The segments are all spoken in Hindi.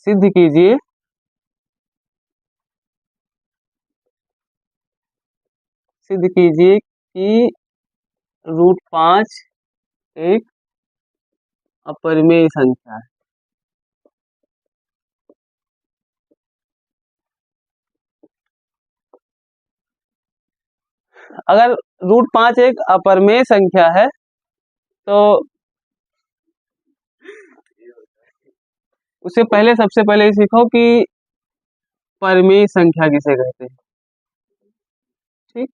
सिद्ध कीजिए कि √5 एक अपरिमेय संख्या है। अगर √5 एक अपरिमेय संख्या है तो उससे पहले सबसे पहले सीखो कि परिमेय संख्या किसे कहते हैं। ठीक,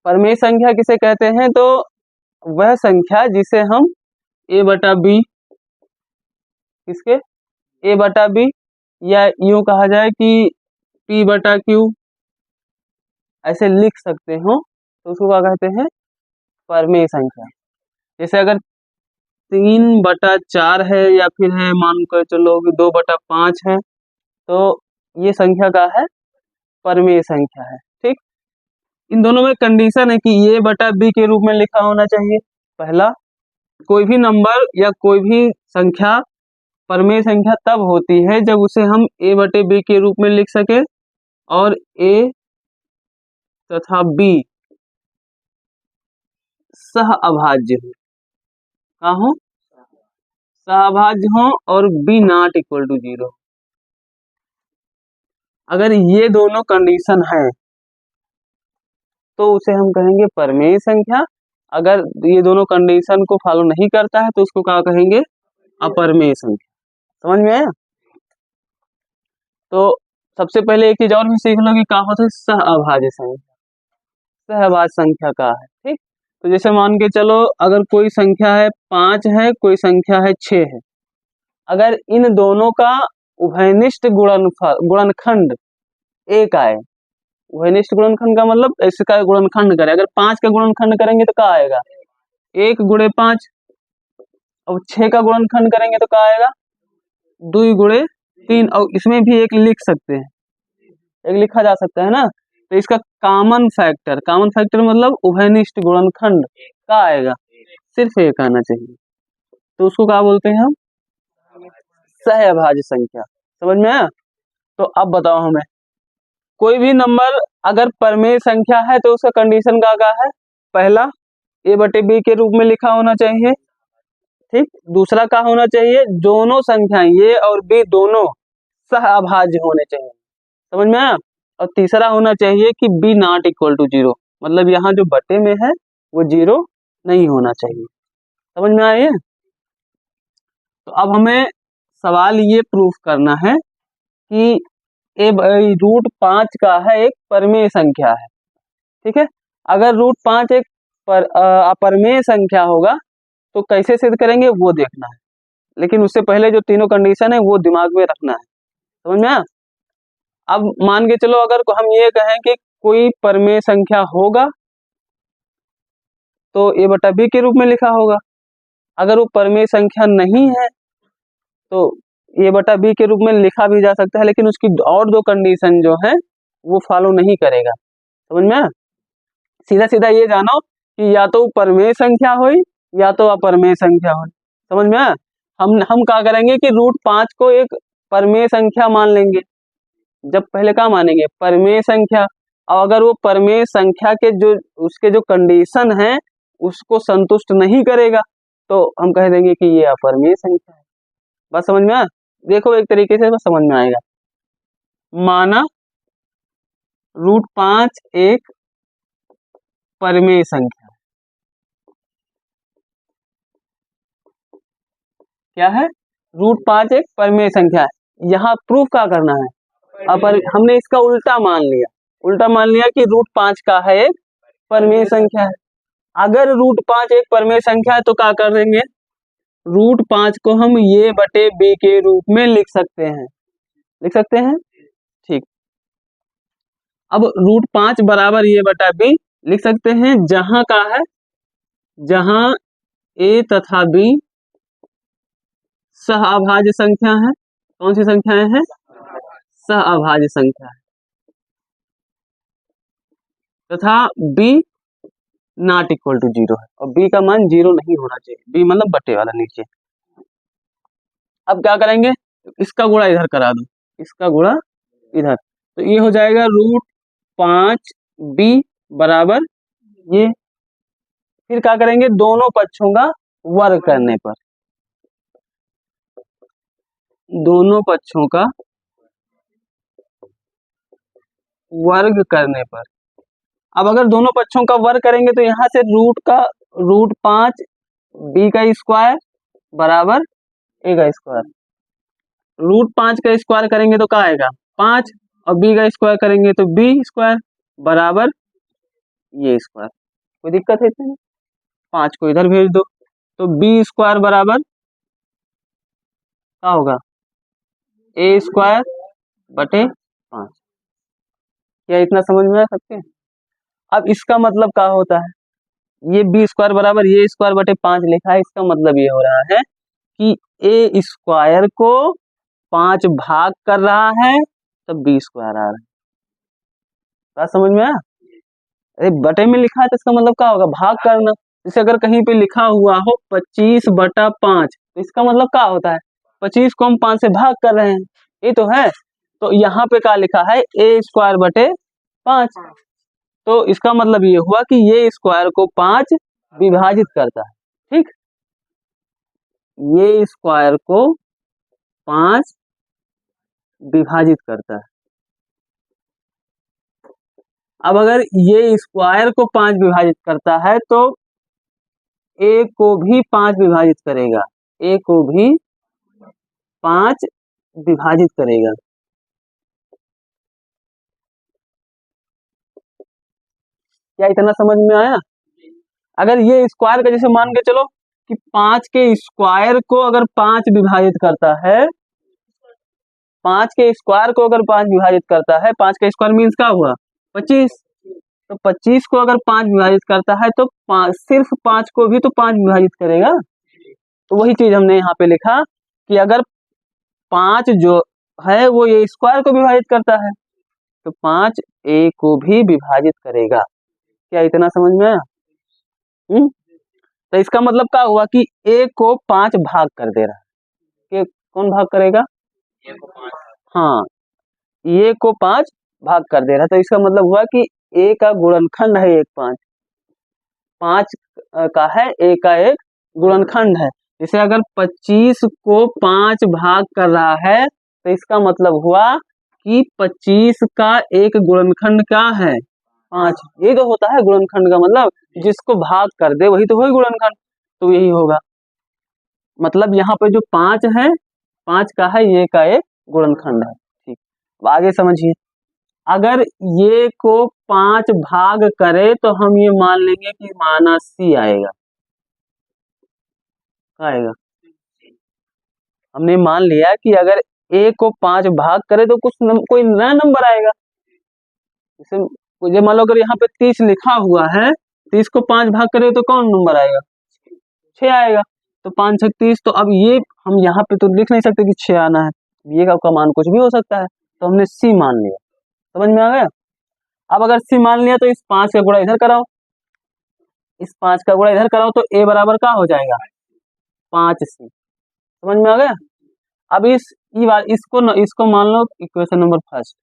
परिमेय संख्या किसे कहते हैं? तो वह संख्या जिसे हम a/b किसके a/b या यूं कहा जाए कि p/q ऐसे लिख सकते हो तो उसको क्या कहते हैं? परिमेय संख्या। जैसे अगर 3/4 है या फिर है मान कर चलो कि 2/5 है तो ये संख्या का है? परिमेय संख्या है। ठीक, इन दोनों में कंडीशन है कि a/b के रूप में लिखा होना चाहिए। पहला, कोई भी नंबर या कोई भी संख्या परिमेय संख्या तब होती है जब उसे हम a/b के रूप में लिख सके और a तथा b सह अभाज्य हो। क्या हो? सहअभाज्य हो और b नॉट इक्वल टू 0। अगर ये दोनों कंडीशन है तो उसे हम कहेंगे परिमेय संख्या। अगर ये दोनों कंडीशन को फॉलो नहीं करता है तो उसको क्या कहेंगे? अपरिमेय संख्या। समझ में आया? तो सबसे पहले एक चीज और भी सीख लो कि क्या होता है सहअभाज्य संख्या। सहअभाज्य संख्या का है। ठीक, तो जैसे मान के चलो अगर कोई संख्या है 5 है, कोई संख्या है 6 है, अगर इन दोनों का उभयनिष्ठ गुणनखंड एक आए, उभयनिष्ठ गुणनखंड का मतलब इसका गुणनखंड करें, अगर 5 का गुणनखंड करेंगे तो क्या आएगा? 1 × 5। और 6 का गुणनखंड करेंगे तो क्या आएगा? 2 × 3। और इसमें भी एक लिख सकते हैं, एक लिखा जा सकता है ना। तो इसका कॉमन फैक्टर मतलब उभयनिष्ठ गुणनखंड क्या आएगा? सिर्फ एक आना चाहिए। तो उसको क्या बोलते हैं हम? सहअभाज्य संख्या। समझ में आया? तो अब बताओ हमें, कोई भी नंबर अगर परिमेय संख्या है तो उसका कंडीशन क्या है? पहला, a/b के रूप में लिखा होना चाहिए। ठीक, दूसरा क्या होना चाहिए? दोनों संख्याएं a और b दोनों सहअभाज्य होने चाहिए। समझ में आया? और तीसरा होना चाहिए कि b नॉट इक्वल टू 0, मतलब यहाँ जो बटे में है वो 0 नहीं होना चाहिए। समझ में आया? तो अब हमें सवाल ये प्रूफ करना है कि √5 का है एक परिमेय संख्या है। ठीक है, अगर √5 एक अपरिमेय संख्या होगा तो कैसे सिद्ध करेंगे वो देखना है, लेकिन उससे पहले जो तीनों कंडीशन है वो दिमाग में रखना है। समझ में आया? अब मान के चलो अगर हम ये कहें कि कोई परिमेय संख्या होगा तो a/b के रूप में लिखा होगा। अगर वो परिमेय संख्या नहीं है तो a/b के रूप में लिखा भी जा सकता है, लेकिन उसकी और दो कंडीशन जो है वो फॉलो नहीं करेगा। समझ में आया? सीधा सीधा ये जानो कि या तो परिमेय संख्या हो या तो अपरिमेय संख्या हो। समझ में आया? हम क्या करेंगे कि √5 को एक परिमेय संख्या मान लेंगे। जब पहले क्या मानेंगे? परिमेय संख्या। और अगर वो परिमेय संख्या के जो उसके जो कंडीशन है उसको संतुष्ट नहीं करेगा तो हम कह देंगे कि ये अपरिमेय संख्या है। बस समझ में आया? देखो एक तरीके से बस समझ में आएगा। माना √5 एक परिमेय संख्या। क्या है? √5 एक परिमेय संख्या है। यहाँ प्रूफ क्या करना है? अब हमने इसका उल्टा मान लिया कि √5 का है एक परिमेय संख्या है। अगर √5 एक परिमेय संख्या है तो क्या कर देंगे? √5 को हम a/b के रूप में लिख सकते हैं। ठीक, अब √5 बराबर a/b लिख सकते हैं जहां का है, जहां a तथा b सहअभाज्य संख्या है। कौन सी संख्याएं हैं? सहअभाज्य संख्या है। तथा b नॉट इक्वल टू 0 है और b का मान 0 नहीं होना चाहिए, b मतलब बटे वाला नीचे। अब क्या करेंगे, इसका गुणा इधर करा दो, इसका गुणा इधर, तो ये हो जाएगा √5b बराबर ये। फिर क्या करेंगे, दोनों पक्षों का वर्ग करने पर, दोनों पक्षों का वर्ग करने पर। अब अगर दोनों पक्षों का वर्ग करेंगे तो यहाँ से √5b का स्क्वायर बराबर a का स्क्वायर, √5 का स्क्वायर करेंगे तो क्या आएगा 5, और b का स्क्वायर करेंगे तो b स्क्वायर बराबर ये स्क्वायर। कोई दिक्कत है इसमें? 5 को इधर भेज दो तो b स्क्वायर बराबर क्या होगा a स्क्वायर बटे 5। क्या इतना समझ में आ सकते हैं? अब इसका मतलब क्या होता है, ये b स्क्वायर बराबर ये स्क्वायर बटे 5 लिखा है, इसका मतलब ये हो रहा है कि a स्क्वायर को 5 भाग कर रहा है तब b स्क्वायर आ रहा है। बात समझ में आया? अरे बटे में लिखा है तो इसका मतलब क्या होगा, भाग करना। जैसे अगर कहीं पे लिखा हुआ हो 25/5 तो इसका मतलब क्या होता है, 25 को हम 5 से भाग कर रहे हैं, ये तो है। तो यहाँ पे क्या लिखा है a स्क्वायर बटे 5, तो इसका मतलब ये हुआ कि ये स्क्वायर को 5 विभाजित करता है। ठीक, ये स्क्वायर को 5 विभाजित करता है। अब अगर ये स्क्वायर को 5 विभाजित करता है तो a को भी 5 विभाजित करेगा, a को भी 5 विभाजित करेगा। क्या इतना समझ में आया? अगर ये स्क्वायर का जैसे मान के चलो कि 5 के स्क्वायर को अगर 5 विभाजित करता है, 5 के स्क्वायर को अगर 5 विभाजित करता है, 5 का स्क्वायर मीन्स क्या हुआ 25, तो 25 को अगर 5 विभाजित करता है तो सिर्फ 5 को भी तो 5 विभाजित करेगा। तो वही चीज हमने यहाँ पे लिखा कि अगर 5 जो है वो ये स्क्वायर को विभाजित करता है तो 5 a को भी विभाजित करेगा। क्या इतना समझ में आया? तो इसका मतलब क्या हुआ कि a को 5 भाग कर दे रहा है, कि कौन भाग करेगा, हाँ a को 5 भाग कर दे रहा है। तो इसका मतलब हुआ कि a का गुणनखंड है 1 5, 5 का है a का एक गुणनखंड है। जैसे अगर 25 को 5 भाग कर रहा है तो इसका मतलब हुआ कि 25 का एक गुणनखंड क्या है 5। ये तो होता है गुणनखंड का मतलब, जिसको भाग कर दे वही तो वही गुणनखंड, तो यही होगा। मतलब यहाँ पे जो 5 है 5 का है ये का एक गुणनखंड है। ठीक, अब आगे समझिए, अगर ये को 5 भाग करे तो हम ये मान लेंगे कि माना c आएगा। क्या आएगा? हमने मान लिया कि अगर a को 5 भाग करे तो कोई नया नंबर आएगा। जैसे मुझे मान लो अगर यहाँ पे 30 लिखा हुआ है, 30 को 5 भाग करे तो कौन नंबर आएगा 6 आएगा। तो 5 6 30, तो अब ये हम यहाँ पे तो लिख नहीं सकते कि 6 आना है, ये का मान कुछ भी हो सकता है, तो हमने c मान लिया। समझ में आ गया? अब अगर c मान लिया तो इस 5 का गुणा इधर कराओ, इस 5 का गुणा इधर कराओ तो a बराबर क्या हो जाएगा 5c। समझ में आ गया? अब इसको मान लो इक्वेशन नंबर फर्स्ट,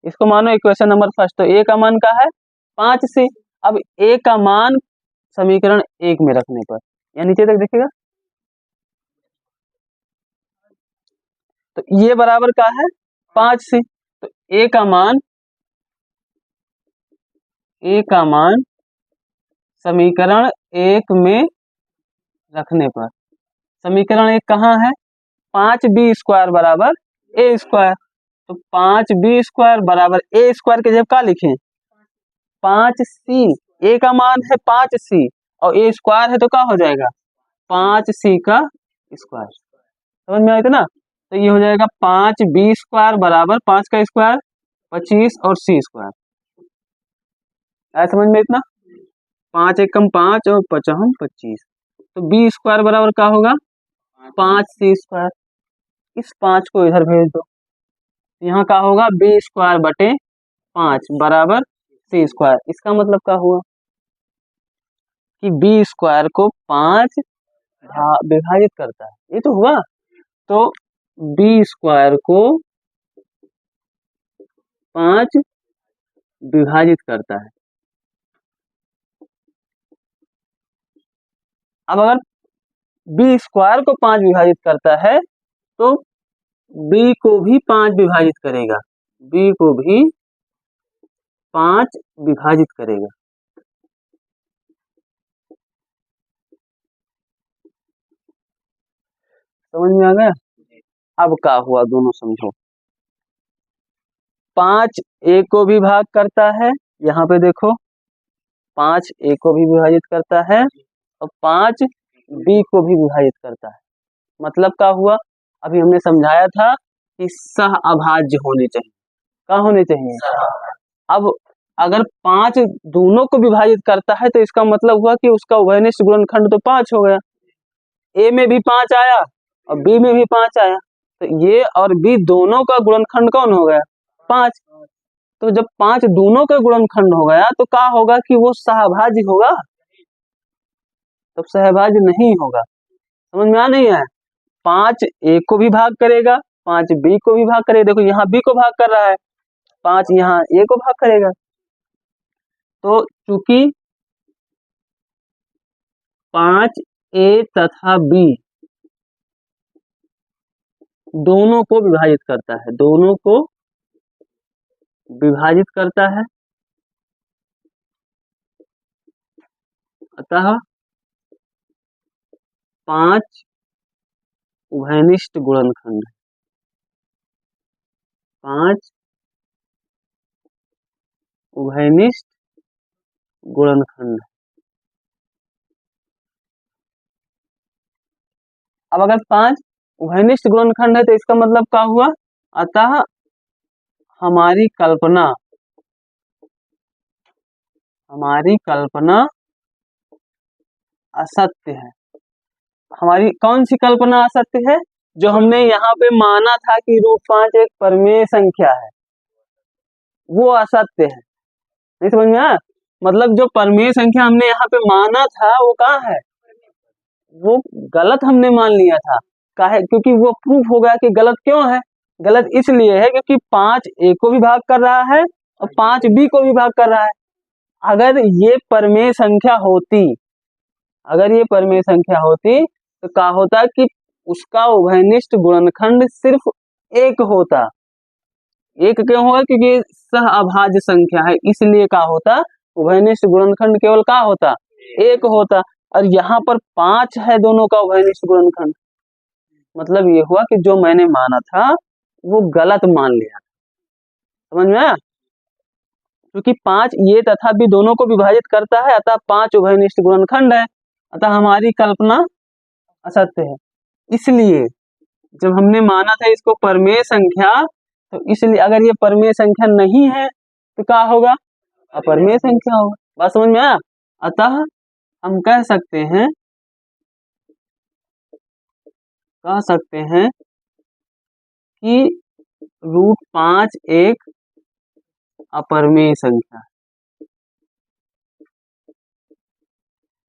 इसको मानो इक्वेशन नंबर फर्स्ट, तो a का मान क्या है 5c। अब a का मान समीकरण 1 में रखने पर, या नीचे तक देखिएगा, तो ये बराबर क्या है 5c। तो a का मान समीकरण 1 में रखने पर, समीकरण 1 कहाँ है 5b स्क्वायर बराबर a स्क्वायर, तो 5b स्क्वायर बराबर a स्क्वायर के जब क्या लिखें 5c, a का मान है 5c और a स्क्वायर है तो क्या हो जाएगा 5c का स्क्वायर। समझ में आया इतना? तो ये हो जाएगा 5b स्क्वायर बराबर 5 का स्क्वायर 25 और c स्क्वायर। आया समझ में इतना? 5 एकम 5 और 5 25, तो b स्क्वायर बराबर क्या होगा 5c स्क्वायर। इस 5 को इधर भेज दो, यहाँ क्या होगा b स्क्वायर बटे 5 बराबर c स्क्वायर। इसका मतलब क्या हुआ कि बी स्क्वायर को 5 विभाजित करता है, ये तो हुआ। तो बी स्क्वायर को 5 विभाजित करता है। अब अगर बी स्क्वायर को 5 विभाजित करता है तो बी को भी 5 विभाजित करेगा, बी को भी 5 विभाजित करेगा। समझ में आ गया? अब क्या हुआ दोनों समझो। 5 ए को भी भाग करता है, यहाँ पे देखो 5 ए को भी विभाजित करता है और 5 बी को भी विभाजित करता है। मतलब क्या हुआ, अभी हमने समझाया था कि सह अभाज्य होने चाहिए। क्या होने चाहिए? अब अगर 5 दोनों को विभाजित करता है तो इसका मतलब हुआ कि उसका उभयनिष्ठ गुणनखंड तो 5 हो गया। ए में भी 5 आया और बी में भी 5 आया, तो ये और बी दोनों का गुणनखंड कौन हो गया? 5। तो जब 5 दोनों का गुणनखंड हो गया तो क्या होगा कि वो सहभाज्य होगा? तब सहभाज्य नहीं होगा। समझ में आ नहीं है? 5 ए को भी भाग करेगा, 5 बी को भी भाग करेगा। देखो यहाँ बी को भाग कर रहा है, 5 यहाँ ए को भाग करेगा। तो चूंकि 5 ए तथा बी दोनों को विभाजित करता है, दोनों को विभाजित करता है, अतः 5 उभयनिष्ठ गुणनखंड, 5 उभयनिष्ठ गुणनखंड। अब अगर 5 उभयनिष्ठ गुणनखंड है तो इसका मतलब क्या हुआ? अतः हमारी कल्पना असत्य है। हमारी कौन सी कल्पना असत्य है? जो हमने यहाँ पे माना था कि √5 एक परमेय संख्या है, वो असत्य है। नहीं समझ में आया? मतलब जो परमेय संख्या हमने यहाँ पे माना था वो कहाँ है? वो गलत हमने मान लिया था। काहे? क्योंकि वो प्रूफ हो गया कि गलत क्यों है? गलत इसलिए है क्योंकि 5 ए को भी भाग कर रहा है और 5 बी को भी भाग कर रहा है। अगर ये परमेय संख्या होती, अगर ये परमेय संख्या होती तो क्या होता कि उसका उभयनिष्ठ गुणनखंड सिर्फ 1 होता। 1 क्यों होगा? क्योंकि सह अभाज्य संख्या है, इसलिए क्या होता? उभयनिष्ठ गुणनखंड केवल क्या होता? 1 होता। और यहाँ पर 5 है दोनों का उभयनिष्ठ गुणनखंड। मतलब ये हुआ कि जो मैंने माना था वो गलत मान लिया। समझ में आया? क्योंकि 5 ये तथा बी दोनों को विभाजित करता है, अतः 5 उभयनिष्ठ गुणनखंड है, अतः हमारी कल्पना असत्य है। इसलिए जब हमने माना था इसको परमेय संख्या, तो इसलिए अगर ये परमेय संख्या नहीं है तो क्या होगा? अपरमेय संख्या होगा। बात समझ में आया? अतः हम कह सकते हैं कि √5 एक अपरमेय संख्या है।